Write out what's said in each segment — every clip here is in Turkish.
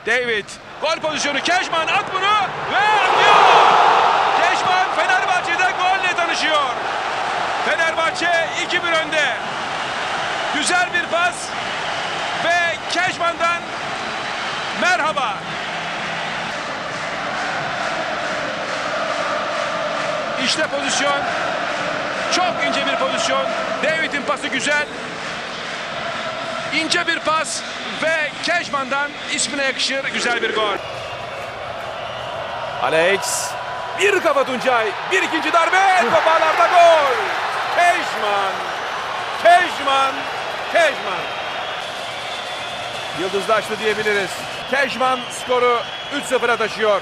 David. Gol pozisyonu. Kejman at bunu ve atıyor. Kejman Fenerbahçe'de golle tanışıyor. Fenerbahçe 2-1 önde. Güzel bir pas ve Kejman'dan merhaba. İşte pozisyon. Çok ince bir pozisyon. David'in pası güzel. İnce bir pas ve Kejman'dan ismine yakışır güzel bir gol. Alex. Bir kafa Tuncay. Bir ikinci darbe. Toparlarda gol. Kejman. Kejman. Kejman. Yıldızlaştı diyebiliriz. Kejman skoru 3-0'a taşıyor.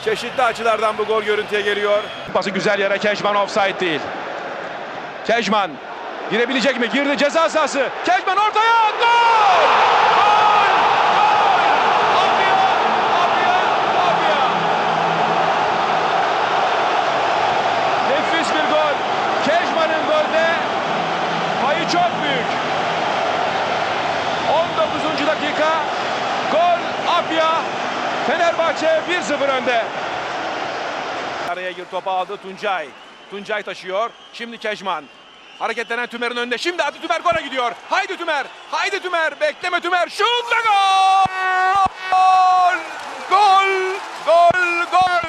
Çeşitli açılardan bu gol görüntüye geliyor. Pası güzel yere, Kejman offside değil. Kejman girebilecek mi? Girdi, ceza sahası. Kejman ortaya, gol! Gol! Gol! Apia! Apia! Apia! Nefis bir gol. Kejman'ın golde payı çok büyük. 19. dakika. Gol Apia. Fenerbahçe 1-0 önde. Araya gir, topu aldı Tuncay. Tuncay taşıyor. Şimdi Kejman. Hareketlenen Tümer'in önünde. Şimdi hadi Tümer gole gidiyor. Haydi Tümer. Haydi Tümer. Bekleme Tümer. Şut ve gol! Gol! Gol! Gol! Gol!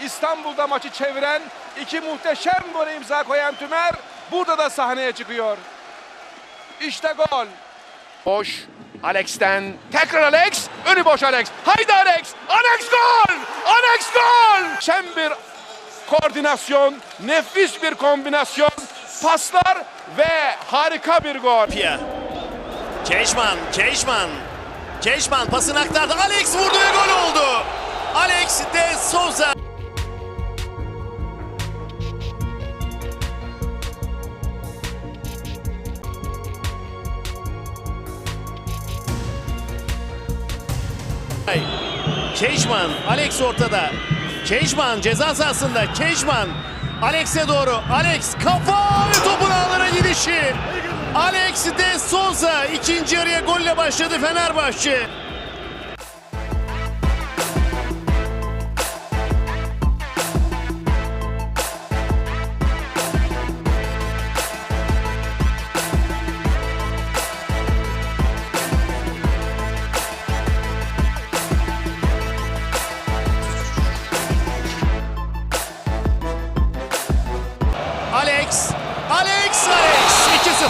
İstanbul'da maçı çeviren, iki muhteşem gole imza koyan Tümer burada da sahneye çıkıyor. İşte gol. Boş. Alex'ten tekrar Alex. Önü boş Alex. Haydi Alex. Alex gol! Alex gol! Şen bir koordinasyon, nefis bir kombinasyon, paslar ve harika bir gol. Kejman, Kejman. Kejman pasını aktardı. Alex vurdu ve gol oldu. Alex de Souza. Kejman, Alex ortada. Kejman ceza sahasında. Kejman, Alex'e doğru. Alex kafa ve topun ağlara gidişi. Alex de Souza ikinci yarıya golle başladı Fenerbahçe. Alex, Alex, Alex 2-0.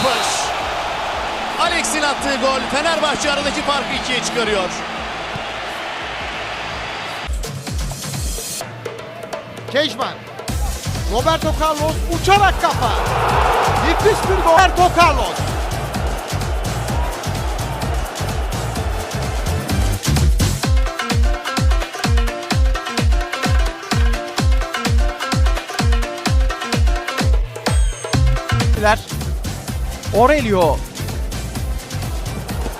Alex'in attığı gol Fenerbahçe aradaki farkı 2'ye çıkarıyor. Kejman. Roberto Carlos uçarak kafa. Nefis bir gol. Roberto Carlos. Aurelio.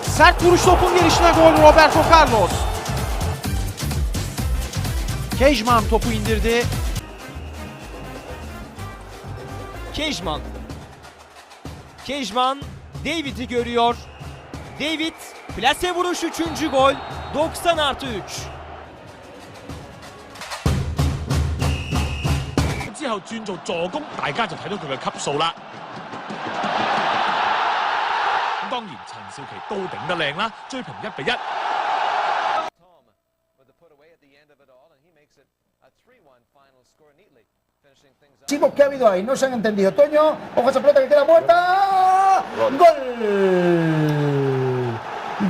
Sert vuruş, topun gelişine gol Roberto Carlos. Kejman topu indirdi. Kejman. Kejman David'i görüyor. David plase vuruş, 3. gol. 90+3. 之後轉做助攻，大家就睇到佢嘅級數啦。當然陳少琪都頂得靚啦，追平1-1。Chicos, ¿qué ha habido ahí? No se han entendido. Toño, ojo a esa pelota que queda muerta. ¡Gol!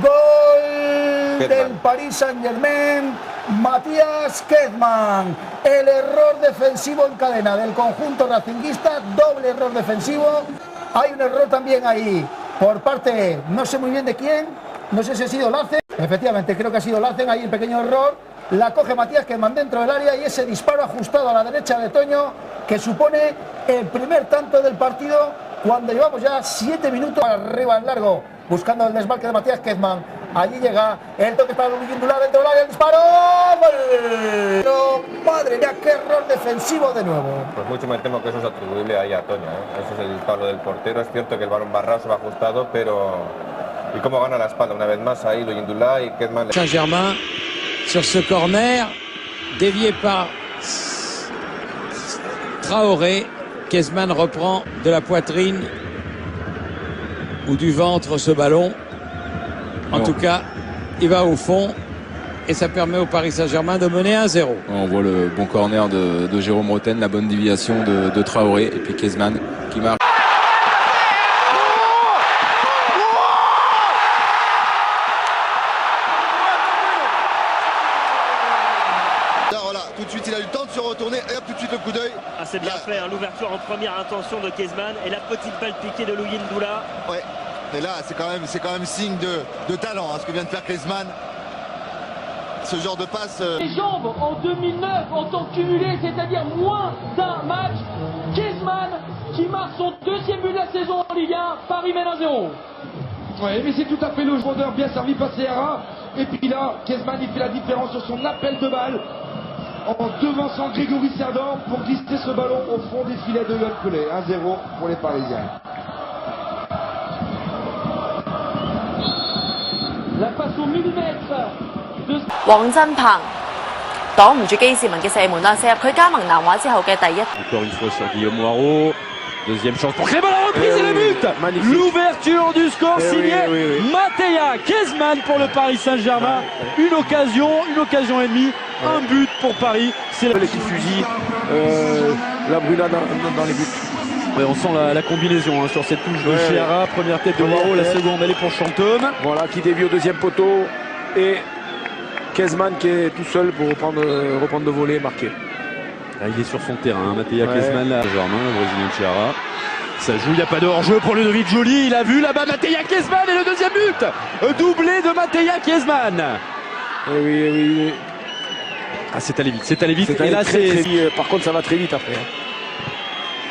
¡Gol del Paris Saint-Germain! Matías Kejman. El error defensivo en cadena del conjunto racinguista. Doble error defensivo. Hay un error también ahí por parte, no sé muy bien de quién. No sé si ha sido Lacen. Efectivamente, creo que ha sido Lacen. Ahí el pequeño error. La coge Matías Kejman dentro del área y ese disparo ajustado a la derecha de Toño que supone el primer tanto del partido cuando llevamos ya 7 minutos arriba en largo buscando el desmarque de Matías Kejman. Allí llega el toque para Luguindula dentro del área, el disparo. ¡Gol! No, madre mía, qué error defensivo de nuevo. Pues mucho me temo que eso es atribuible ahí a Toño, ¿eh? Eso es el palo del portero. Es cierto que el balón barrado se va ajustado, pero y cómo gana la espalda una vez más ahí Loyindula y Kedman. Saint-Germain sur ce corner dévié par Traoré. Kezman reprend de la poitrine ou du ventre ce ballon. En tout cas, il va au fond et ça permet au Paris Saint-Germain de mener 1-0. On voit le bon corner de Jérôme Roten, la bonne déviation de Traoré et puis Kezman qui marque. Voilà, tout de suite il a eu le temps de se retourner et hop, tout de suite le coup d'œil. Ah, c'est bien fait, hein, l'ouverture en première intention de Kezman et la petite balle piquée de Loyindula. Ouais, et là c'est quand même signe de talent hein, ce que vient de faire Kezman. Ce genre de passe. Les jambes en 2009 en temps cumulé, c'est-à-dire moins d'un match. Kezman qui marque son deuxième but de la saison en Ligue 1, Paris mène 1-0. Ouais, mais c'est tout à fait le joueur bien servi par Serra. Et puis là, Kezman il fait la différence sur son appel de balle en devançant Grégory Cerdan pour glisser ce ballon au fond des filets de Yoann Coulet. 1-0 pour les Parisiens. La passe au millimètre de 黃振鵬擋唔住基士文嘅射門啦，射入佢加盟南華之後嘅第一。 Encore une fois sur Guillaume Moirot. Deuxième chance pour Clément, la reprise et le but. L'ouverture du score signé Mattia Kezman pour le Paris Saint-Germain. Une occasion et demie, un but pour Paris. C'est l'équipe fusil. La Bruna dans les buts. Ouais, on sent la combinaison hein, sur cette touche de Chiara. Première tête de Moirot, la seconde elle est pour Chantôme. Voilà, qui dévie au deuxième poteau. Et Kezman qui est tout seul pour reprendre de voler et marquer. Là, il est sur son terrain, Mattia Kezman, là, Germain, le Brésilien Chiara. Ça joue, il n'y a pas de hors-jeu pour Ludovic Joly. Il a vu là-bas Mattia Kezman et le deuxième but. Doublé de Mattia Kezman. Oui. Ah, c'est allé vite. Et là, très vite. Par contre, ça va très vite après.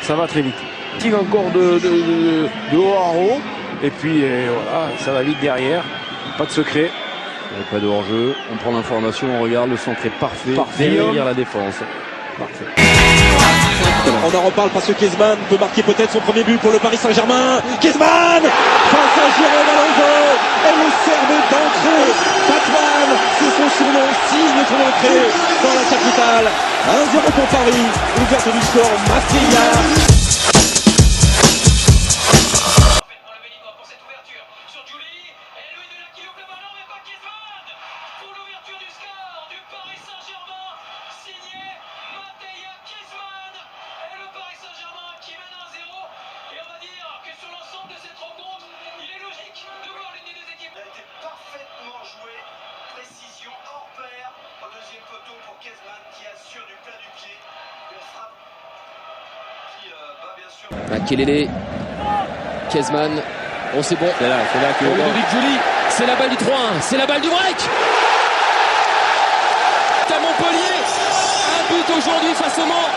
Ça va très vite. Tig encore de haut en haut. Et puis voilà, ça va vite derrière. Pas de secret. Pas de hors-jeu. On prend l'information, on regarde, le centre est parfait. Derrière la défense. Parfait. On en reparle parce que Kezman peut marquer peut-être son premier but pour le Paris Saint-Germain. Kezman face à Jérôme Alonso et le Serbe d'entrée. Batman, c'est son surnom, signe son entrée dans la capitale. 1-0 pour Paris. Ouverture du score, Mattia. Makelele, Kezman, oh c'est bon. C'est là que Ludovic Joly, c'est la balle du 3-1, c'est la balle du break. À Montpellier, un but aujourd'hui face au Mans.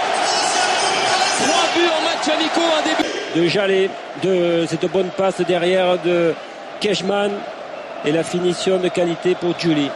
3 buts en match amicaux, un début. De Jallet, de cette bonne passe derrière de Kezman et la finition de qualité pour Joly.